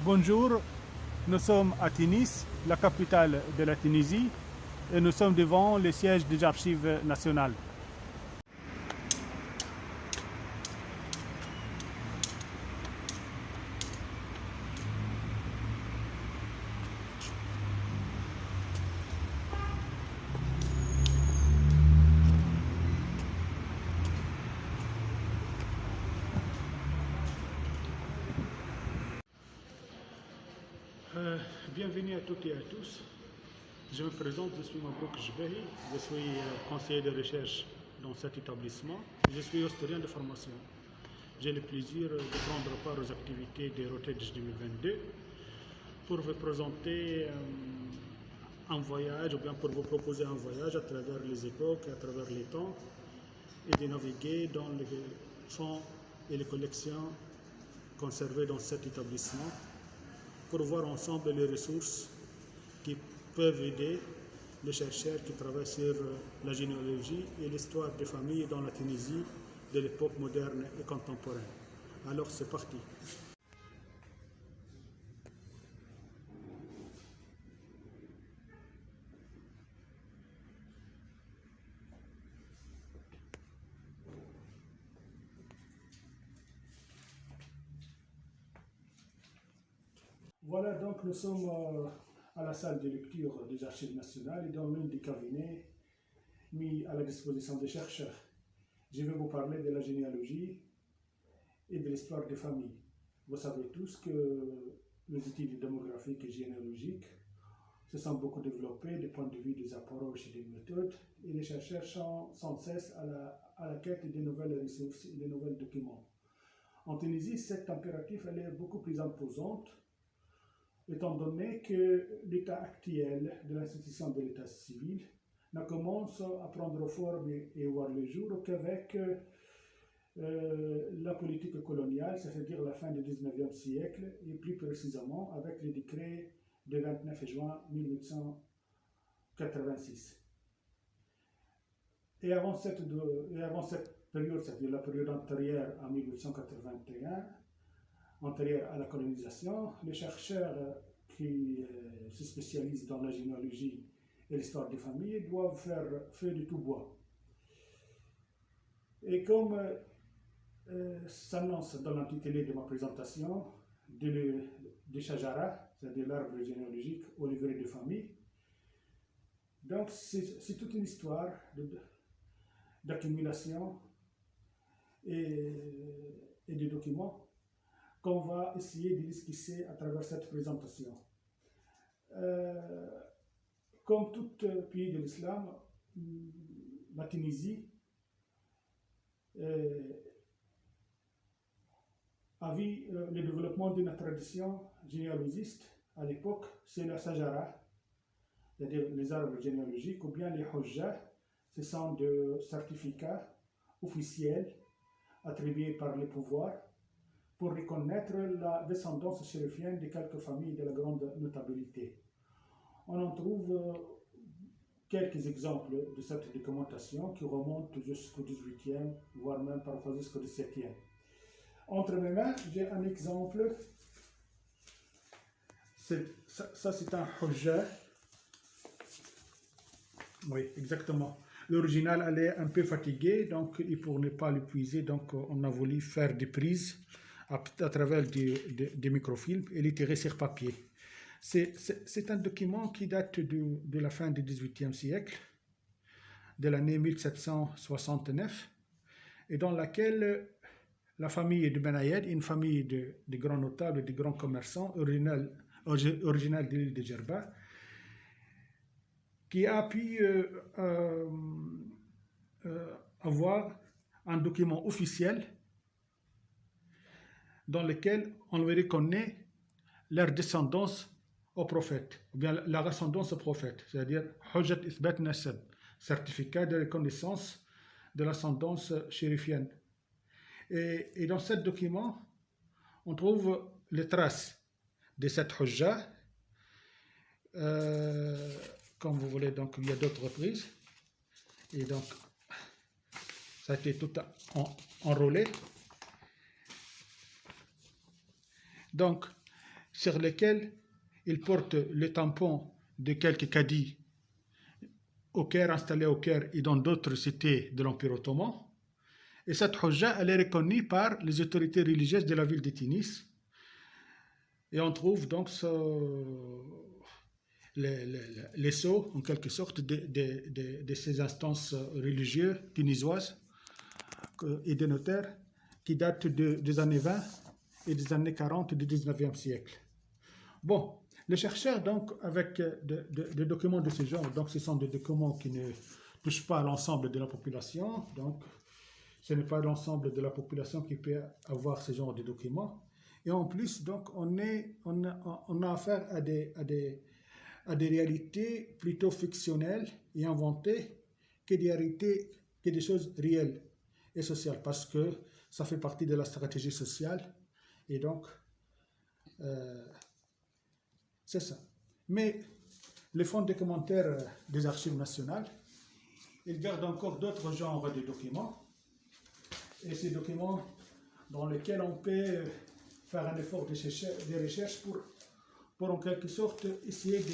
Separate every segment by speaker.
Speaker 1: Bonjour, nous sommes à Tunis, la capitale de la Tunisie, et nous sommes devant le siège des archives nationales. Bienvenue à toutes et à tous. Je me présente, je suis Mabrouk Jbehi, je suis conseiller de recherche dans cet établissement. Je suis historien de formation. J'ai le plaisir de prendre part aux activités des Rotage 2022 pour vous présenter un voyage, ou bien pour vous proposer un voyage à travers les époques, à travers les temps, et de naviguer dans les fonds et les collections conservées dans cet établissement, pour voir ensemble les ressources qui peuvent aider les chercheurs qui travaillent sur la généalogie et l'histoire des familles dans la Tunisie de l'époque moderne et contemporaine. Alors c'est parti. Voilà, donc nous sommes à la salle de lecture des Archives nationales et dans l'un des cabinets mis à la disposition des chercheurs. Je vais vous parler de la généalogie et de l'histoire des familles. Vous savez tous que les études démographiques et généalogiques se sont beaucoup développées du point de vue des approches et des méthodes, et les chercheurs sont sans cesse à la quête de nouvelles ressources et de nouveaux documents. En Tunisie, cette impératif elle est beaucoup plus imposante, étant donné que l'état actuel de l'institution de l'état civil ne commence à prendre forme et voir le jour qu'avec la politique coloniale, c'est-à-dire la fin du 19e siècle, et plus précisément avec le décret du 29 juin 1886. Et avant cette période, c'est-à-dire la période antérieure à 1881, antérieure à la colonisation, les chercheurs qui se spécialisent dans la généalogie et l'histoire des familles doivent faire feu de tout bois. Et comme s'annonce dans l'intitulé de ma présentation, de Shajara, c'est-à-dire l'arbre généalogique au livret de famille, donc c'est toute une histoire d'accumulation et de documents qu'on va essayer de esquisser à travers cette présentation. Comme tout pays de l'islam, la Tunisie a vu le développement d'une tradition généalogiste à l'époque, c'est la Shajara, c'est-à-dire les arbres généalogiques, ou bien les Hujja, ce sont des certificats officiels attribués par les pouvoirs pour reconnaître la descendance chérifienne de quelques familles de la grande notabilité. On en trouve quelques exemples de cette documentation qui remontent jusqu'au XVIIIe, voire même parfois jusqu'au XVIIe. Entre mes mains, j'ai un exemple. Ça c'est un Hujja. Oui, exactement. L'original, elle est un peu fatiguée, donc pour ne pas l'épuiser, donc on a voulu faire des prises à travers des microfilms et les tirer sur papier. C'est un document qui date de la fin du XVIIIe siècle, de l'année 1769, et dans laquelle la famille de Benayed, une famille de grands notables, de grands commerçants, originale de l'île de Djerba, qui a pu avoir un document officiel dans lequel on lui reconnaît leur descendance au prophète, ou bien la ressemblance au prophète, c'est-à-dire Hujjat Ithbat Nasab, certificat de reconnaissance de l'ascendance chérifienne. Et dans ce document, on trouve les traces de cette Hujja, comme vous voulez, donc il y a d'autres reprises, et donc ça a été tout enrôlé. Donc sur lesquels il porte le tampon de quelques cadis au Caire, installés au Caire et dans d'autres cités de l'Empire ottoman. Et cette hujja, elle est reconnue par les autorités religieuses de la ville de Tunis. Et on trouve donc les sceaux, en quelque sorte, de ces instances religieuses tunisoises et des notaires qui datent des années 20 et des années 40 du 19e siècle. Bon, les chercheurs, donc, avec des documents de ce genre, donc ce sont des documents qui ne touchent pas à l'ensemble de la population, donc ce n'est pas l'ensemble de la population qui peut avoir ce genre de documents. Et en plus, donc, on a affaire à des réalités plutôt fictionnelles et inventées que des choses réelles et sociales, parce que ça fait partie de la stratégie sociale. Et donc, c'est ça. Mais les fonds de commentaires des archives nationales, ils gardent encore d'autres genres de documents. Et ces documents dans lesquels on peut faire un effort de recherche pour en quelque sorte essayer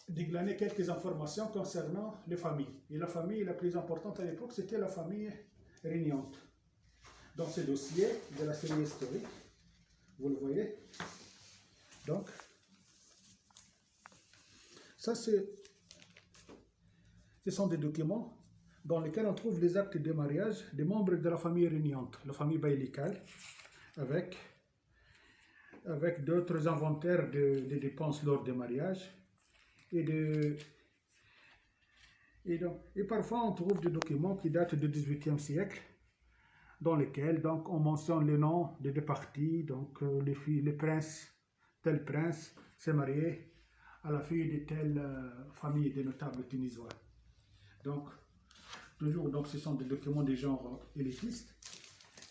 Speaker 1: de glaner quelques informations concernant les familles. Et la famille la plus importante à l'époque, c'était la famille régnante. Dans ce dossier de la série historique, vous le voyez. Donc, ça ce sont des documents dans lesquels on trouve les actes de mariage des membres de la famille régnante, la famille baylicale, avec d'autres inventaires de dépenses lors des mariages. Et parfois on trouve des documents qui datent du XVIIIe siècle, dans lesquels donc, on mentionne les noms des deux parties, donc les princes, tel prince s'est marié à la fille de telle famille de notables tunisois. Donc, toujours, donc, ce sont des documents de genre élitiste.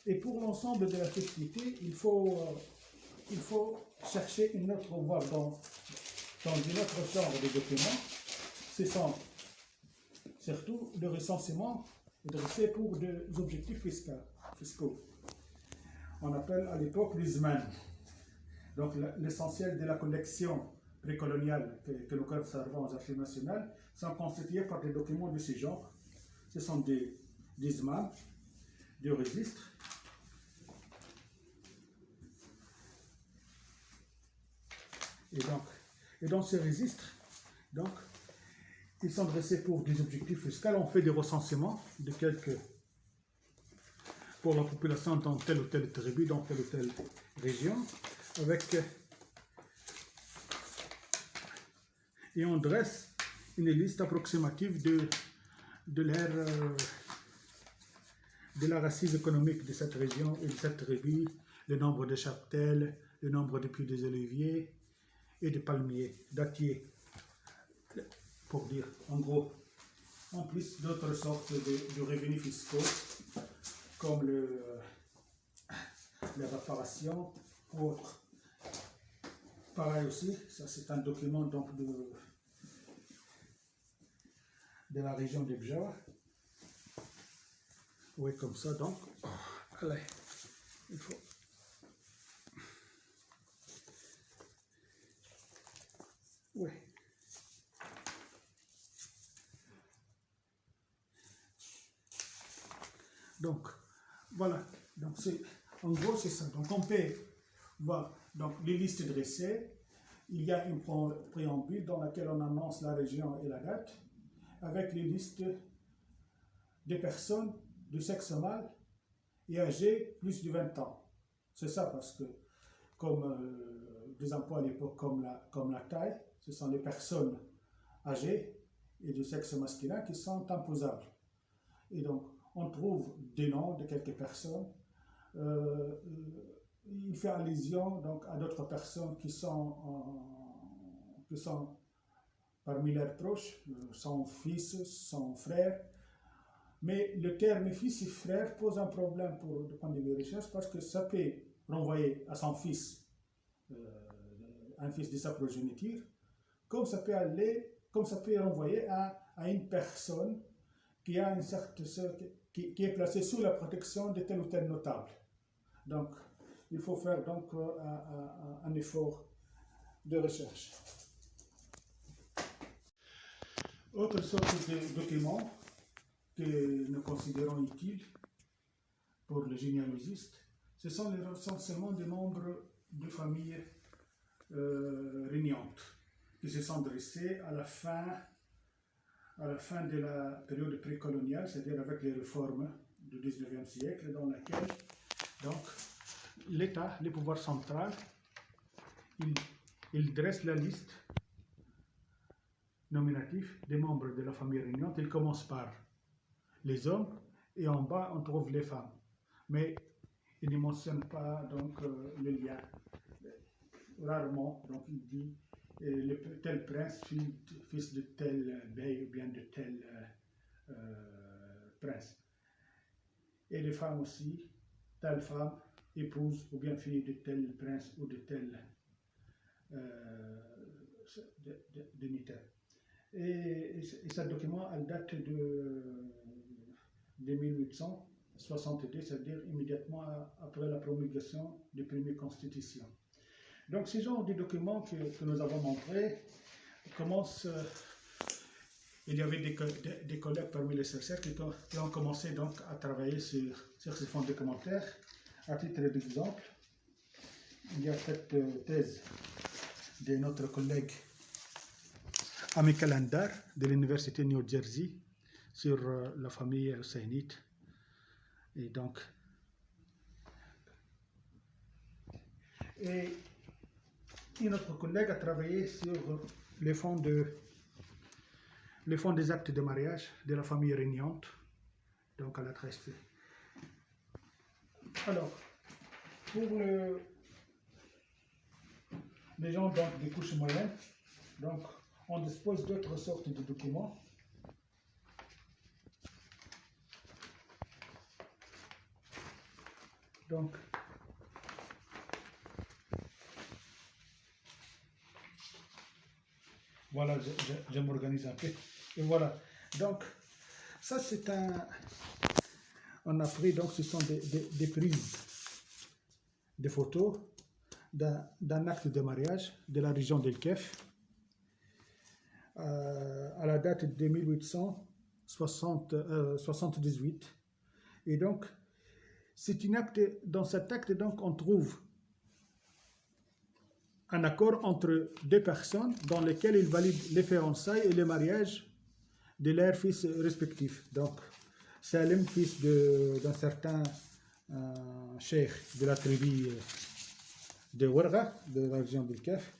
Speaker 1: Et pour l'ensemble de la société, il faut chercher une autre voie dans une autre genre de documents. Ce sont surtout le recensement dressé pour des objectifs fiscaux. On appelle à l'époque l'Uzman. Donc l'essentiel de la collection précoloniale que nous conservons aux archives nationales sont constitués par des documents de ce genre. Ce sont des Uzman, des registres. Et dans ces registres, donc, ils sont dressés pour des objectifs fiscaux. On fait des recensements de pour la population dans telle ou telle tribu, dans telle ou telle région, et on dresse une liste approximative de la assise économique de cette région et de cette tribu, le nombre de chaptels, le nombre de puits des oliviers et de palmiers, dattiers, pour dire en gros, en plus d'autres sortes de revenus fiscaux, comme les réparations ou autres. Pareil aussi, ça c'est un document donc de la région de Bjawa. Oui, comme ça donc. Allez, il faut. Oui. Donc, voilà. Donc, en gros, c'est ça. Donc, on peut voir donc, les listes dressées. Il y a une préambule dans laquelle on annonce la région et la date, avec les listes des personnes de sexe mâle et âgées plus de 20 ans. C'est ça parce que, comme des emplois à l'époque comme la taille, ce sont les personnes âgées et de sexe masculin qui sont imposables. Et donc, on trouve des noms de quelques personnes. Il fait allusion donc, à d'autres personnes qui sont parmi leurs proches, son fils, son frère. Mais le terme fils et frère pose un problème pour le point de vue recherche parce que ça peut renvoyer à son fils, un fils de sa progéniture, comme ça peut renvoyer à une personne qui a qui est placée sous la protection de tel ou tel notable. Donc, il faut faire donc un effort de recherche. Autre sorte de documents que nous considérons utiles pour les généalogistes, ce sont les recensements des membres de familles régnantes qui se sont dressés à la fin de la période précoloniale, c'est-à-dire avec les réformes du 19e siècle, dans laquelle donc l'État, le pouvoir central, il dresse la liste nominative des membres de la famille régnante. Il commence par les hommes et en bas on trouve les femmes. Mais il ne mentionne pas donc le lien. Rarement, donc il dit tel prince, fils de tel bey ou bien de tel prince. Et les femmes aussi, telle femme, épouse ou bien fille de tel prince ou de tel dignitaire. Et ce document, elle date de 1862, c'est-à-dire immédiatement après la promulgation des premières constitutions. Donc, ce genre de documents que nous avons montrés commencent. Il y avait des collègues parmi les chercheurs qui ont commencé donc à travailler sur ces fonds documentaires. À titre d'exemple, il y a cette thèse de notre collègue Ami Kalandar de l'université New Jersey sur la famille hussainite. Et donc, et notre collègue a travaillé sur les fonds des actes de mariage de la famille régnante, donc à la Treste. Alors, pour les gens donc, des couches moyennes, donc, on dispose d'autres sortes de documents. Donc, voilà, je m'organise un peu. Et voilà. Donc, ça c'est on a pris, donc ce sont des prises de photos d'un acte de mariage de la région d'El Kef à la date de 1878. Et donc, c'est un acte, dans cet acte, donc, on trouve un accord entre deux personnes dans lequel ils valident les fiançailles et le mariage de leurs fils respectifs. Donc, Salim, fils d'un certain cheikh de la tribu de Ouargha, de la région d'El Kef,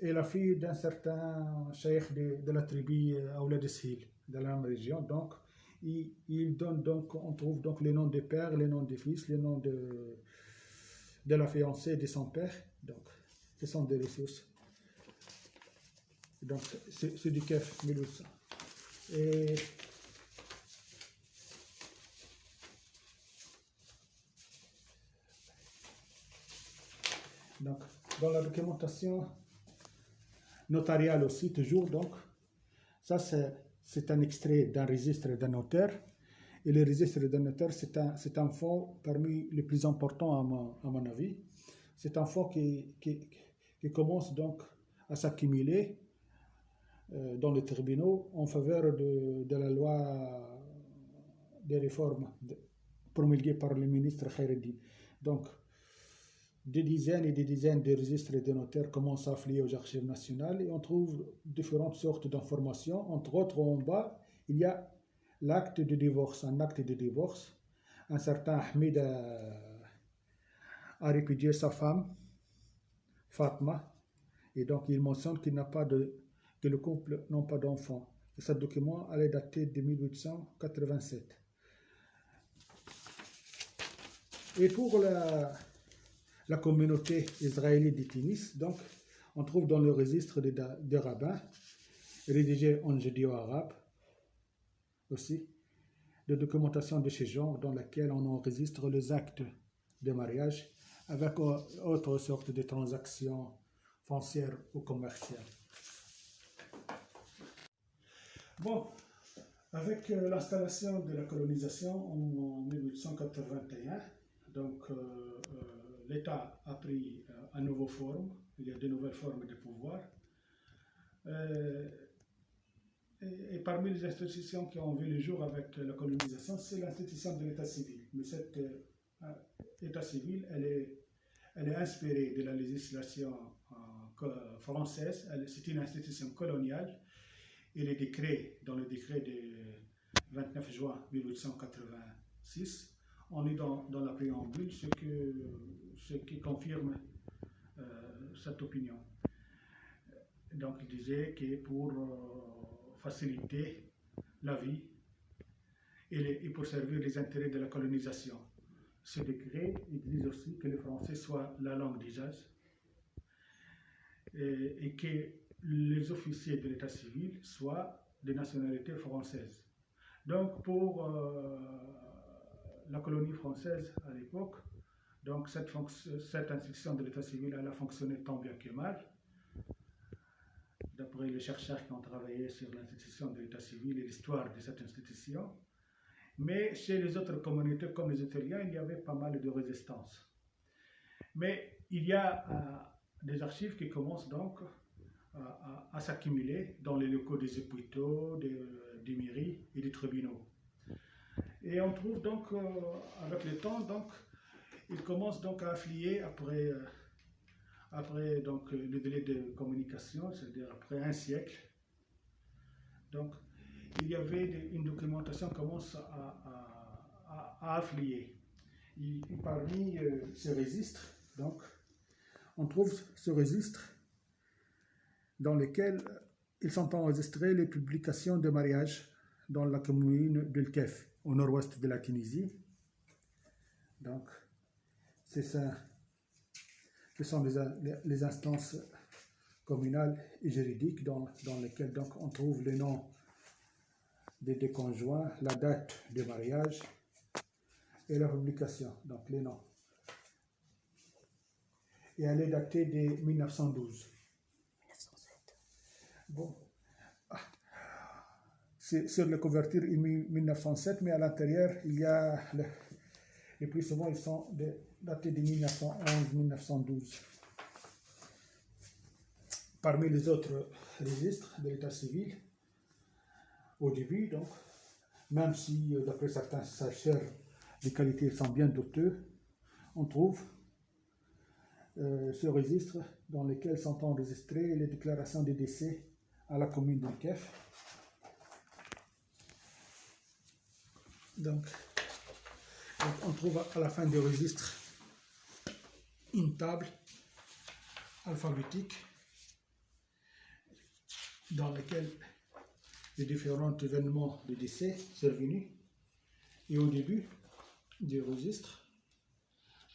Speaker 1: et la fille d'un certain cheikh de la tribu Aoulad Eshil, de la même région. Donc, il donne donc, on trouve donc les noms des pères, les noms des fils, les noms de la fiancée et de son père. Donc, ce sont des ressources. Donc, c'est du Kef 1800. Et donc, dans la documentation notariale aussi, toujours, donc, ça c'est un extrait d'un registre d'un notaire. Et le registre d'un notaire, c'est un fonds parmi les plus importants à mon avis. C'est un fonds qui commence donc à s'accumuler dans les tribunaux en faveur de la loi des réformes promulguée par le ministre Khaireddin. Donc, des dizaines et des dizaines de registres de notaires commencent à affilier aux archives nationales et on trouve différentes sortes d'informations. Entre autres, en bas, il y a l'acte de divorce, un acte de divorce. Un certain Ahmed a répudié sa femme, Fatma, et donc il mentionne qu'il n'a pas que le couple n'a pas d'enfant. Et ce document est daté de 1887. Et pour la communauté israélienne de Tunis, donc, on trouve dans le registre des rabbins, rédigé en judéo-arabe, aussi, de documentation de ce genre dans laquelle on enregistre les actes de mariage avec autres sortes de transactions foncières ou commerciales. Bon, avec l'installation de la colonisation en 1881, donc l'État a pris un nouveau forme, il y a de nouvelles formes de pouvoir. Et parmi les institutions qui ont vu le jour avec la colonisation, c'est l'institution de l'État civil. Mais cet État civil, elle est inspirée de la législation française, c'est une institution coloniale, et les décrets, dans le décret du 29 juin 1886, on est dans la préambule, ce qui confirme cette opinion. Donc il disait que pour faciliter la vie et pour servir les intérêts de la colonisation, ce décret exige aussi que le français soit la langue d'usage et que les officiers de l'état civil soient de nationalité française. Donc pour la colonie française à l'époque, donc cette institution de l'état civil, elle a fonctionné tant bien que mal. D'après les chercheurs qui ont travaillé sur l'institution de l'état civil et l'histoire de cette institution. Mais chez les autres communautés comme les Italiens, il y avait pas mal de résistance. Mais il y a des archives qui commencent donc à s'accumuler dans les locaux des hôpitaux, des mairies et des tribunaux. Et on trouve donc, avec le temps, donc, ils commencent donc à affluer après donc, le délai de communication, c'est-à-dire après un siècle. Donc, il y avait une documentation qui commence à affluer. Et parmi ces registres, donc, on trouve ce registre dans lequel ils sont enregistrés les publications de mariage dans la commune de Kef, au nord-ouest de la Tunisie. Donc, c'est ça. Ce sont les instances communales et juridiques dans lesquelles donc, on trouve les noms des deux conjoints, la date de mariage et la publication, donc les noms. Et elle est datée de 1912. 1907. Bon. Sur la couverture, il met 1907, mais à l'intérieur, il y a... Le plus souvent, ils sont datés de 1911-1912. Parmi les autres registres de l'état civil, au début, donc, même si, d'après certains chercheurs, les qualités sont bien douteuses, on trouve ce registre dans lequel sont enregistrées les déclarations de décès à la commune de Kef. Donc, on trouve à la fin du registre une table alphabétique dans laquelle les différents événements de décès survenus. Et au début du registre,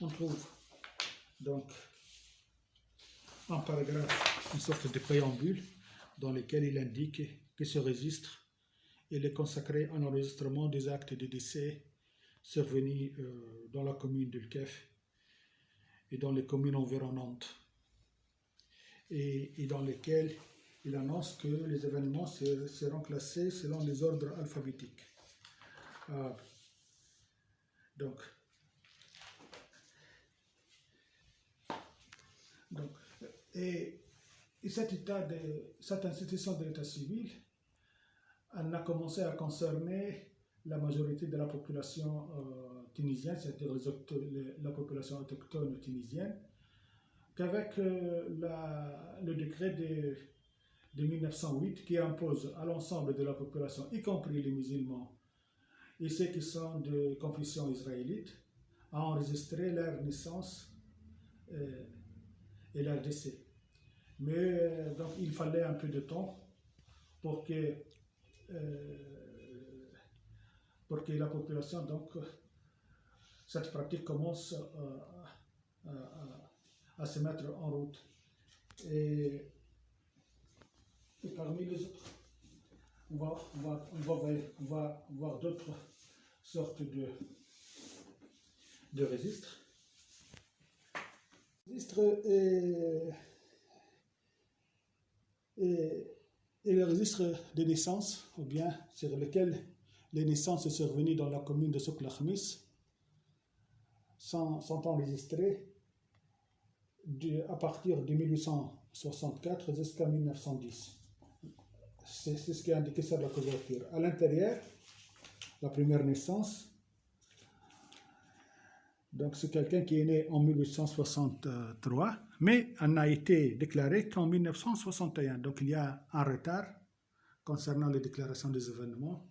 Speaker 1: on trouve donc un paragraphe, une sorte de préambule, dans lequel il indique que ce registre il est consacré à l'enregistrement des actes de décès survenus dans la commune de Kef et dans les communes environnantes, et dans lesquels il annonce que les événements seront classés selon les ordres alphabétiques. Et cette institution de l'état civil, elle a commencé à concerner la majorité de la population tunisienne, c'est-à-dire la population autochtone tunisienne, qu'avec le décret de 1908 qui impose à l'ensemble de la population, y compris les musulmans et ceux qui sont de confession israélite, à enregistrer leur naissance et leur décès. Mais donc il fallait un peu de temps pour que la population, donc, cette pratique commence à se mettre en route. Et parmi les autres, on va voir d'autres sortes de registres. Et le registre des naissances, ou bien sur lequel les naissances sont survenues dans la commune de Souk Lakhmis, sont enregistrés à partir de 1864 jusqu'à 1910. C'est ce qui est indiqué sur la couverture. À l'intérieur, la première naissance, donc c'est quelqu'un qui est né en 1863, mais en a été déclaré qu'en 1961. Donc il y a un retard concernant les déclarations des événements.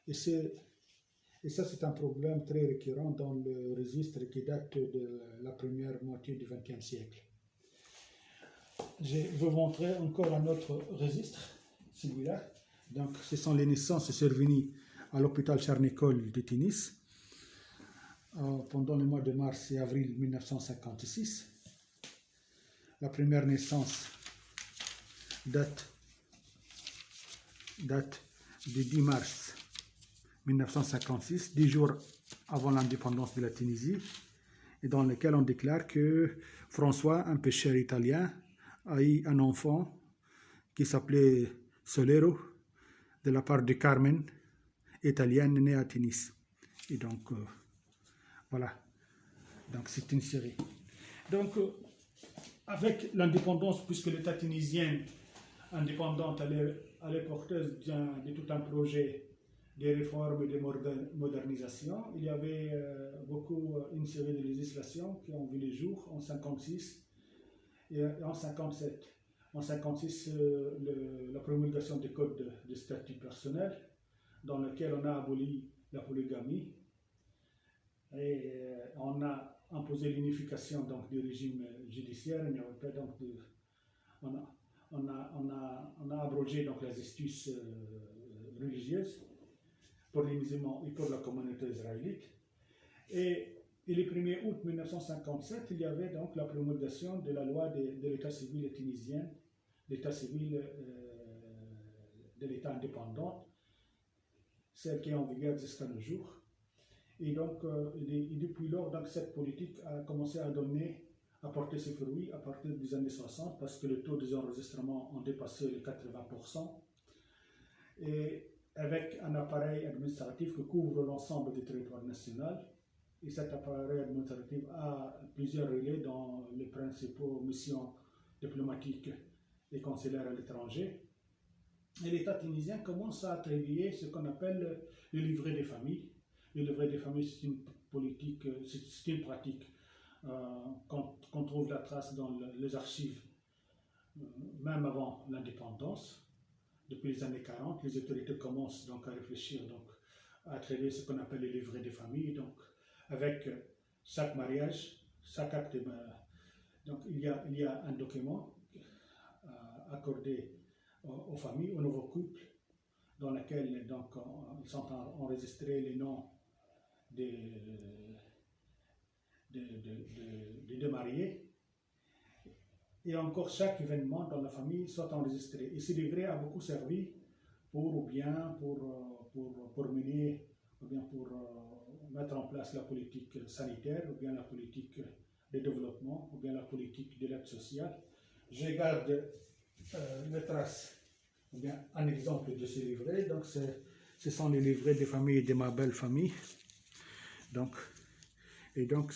Speaker 1: Et ça, c'est un problème très récurrent dans le registre qui date de la première moitié du XXe siècle. Je vais vous montrer encore un autre registre, celui-là. Donc, ce sont les naissances survenues à l'hôpital Charles-Nicolle de Tunis pendant le mois de mars et avril 1956. La première naissance date du 10 mars 1956, 10 jours avant l'indépendance de la Tunisie, et dans lequel on déclare que François, un pêcheur italien, a eu un enfant qui s'appelait Solero, de la part de Carmen, italienne née à Tunis. Et donc, voilà. Donc, c'est une série. Donc, avec l'indépendance, puisque l'État tunisien indépendant elle est porteuse de tout un projet de réformes et de modernisation, il y avait une série de législations qui ont vu le jour en 1956 et en 1957. En 1956, la promulgation des codes de statut personnel, dans lequel on a aboli la polygamie et on a imposé l'unification du régime judiciaire. Il n'y avait pas donc on a abrogé donc les astuces religieuses pour les musulmans et pour la communauté israélite. Et le 1er août 1957, il y avait donc la promulgation de la loi de l'état civil tunisien, l'état civil de l'état indépendant, celle qui est en vigueur jusqu'à nos jours. Et donc, et depuis lors, donc, cette politique a commencé à porter ses fruits à partir des années 60, parce que le taux des enregistrements ont dépassé les 80%. Et avec un appareil administratif qui couvre l'ensemble du territoire national. Et cet appareil administratif a plusieurs relais dans les principaux missions diplomatiques et consulaires à l'étranger. Et l'État tunisien commence à attribuer ce qu'on appelle le livret des familles. Le livret des familles, c'est une politique, c'est une pratique qu'on trouve la trace dans les archives, même avant l'indépendance. Depuis les années 40, les autorités commencent donc à réfléchir à attribuer ce qu'on appelle le livret des familles. Donc, avec chaque mariage, chaque acte, donc il y a un document accordé aux familles, aux nouveaux couples, dans lequel donc ils sont enregistrés les noms des deux mariés, et encore chaque événement dans la famille soit enregistré. Et ce livret a beaucoup servi pour mener, ou bien pour mettre en place la politique sanitaire, ou bien la politique de développement, ou bien la politique de l'aide sociale. Je garde les traces, ou bien un exemple de ces livrets. Donc ce sont les livrets des familles de ma belle famille. Donc, et donc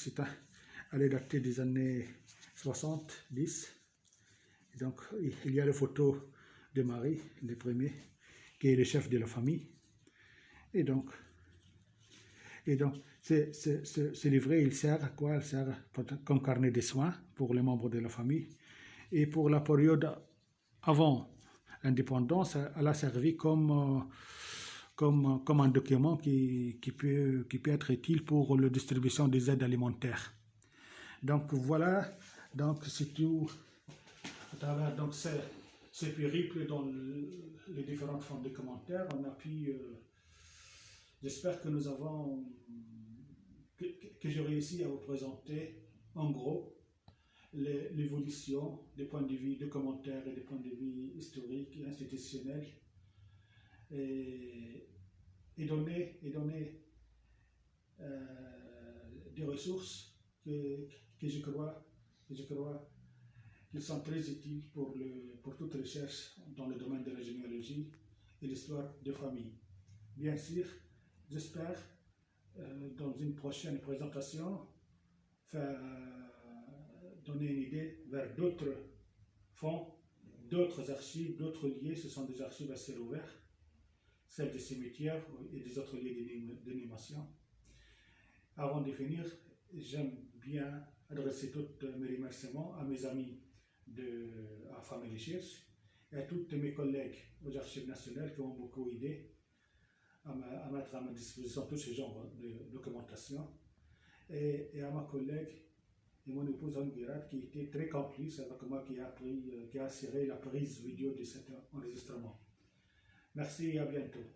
Speaker 1: elle est datée des années 70. Donc, il y a les photos de Marie, le premier, qui est le chef de la famille. Et donc ce livret, il sert à quoi? Il sert comme carnet de soins pour les membres de la famille. Et pour la période avant l'indépendance, elle a servi comme un document qui peut être utile pour la distribution des aides alimentaires. Donc voilà, donc c'est tout. À travers donc ces périples dans les différentes formes de commentaires, on a pu, j'espère que que j'ai réussi à vous présenter en gros l'évolution des points de vue de commentaires et des points de vue historiques et institutionnels, et donner des ressources que je crois qu'ils sont très utiles pour toute recherche dans le domaine de la généalogie et l'histoire des familles. Bien sûr, j'espère
Speaker 2: dans une prochaine présentation, donner une idée vers d'autres fonds, d'autres archives, d'autres lieux. Ce sont des archives à ciel ouvert, celles des cimetières et des autres lieux d'animation. Avant de finir, j'aime bien adresser tous mes remerciements à mes amis à Family Shares et à tous mes collègues aux archives nationales qui ont beaucoup aidé à mettre à ma disposition tout ce genre de documentation, et à ma collègue et mon épouse Anne Guérard qui était très complice avec moi, qui a assuré la prise vidéo de cet enregistrement. Merci et à bientôt.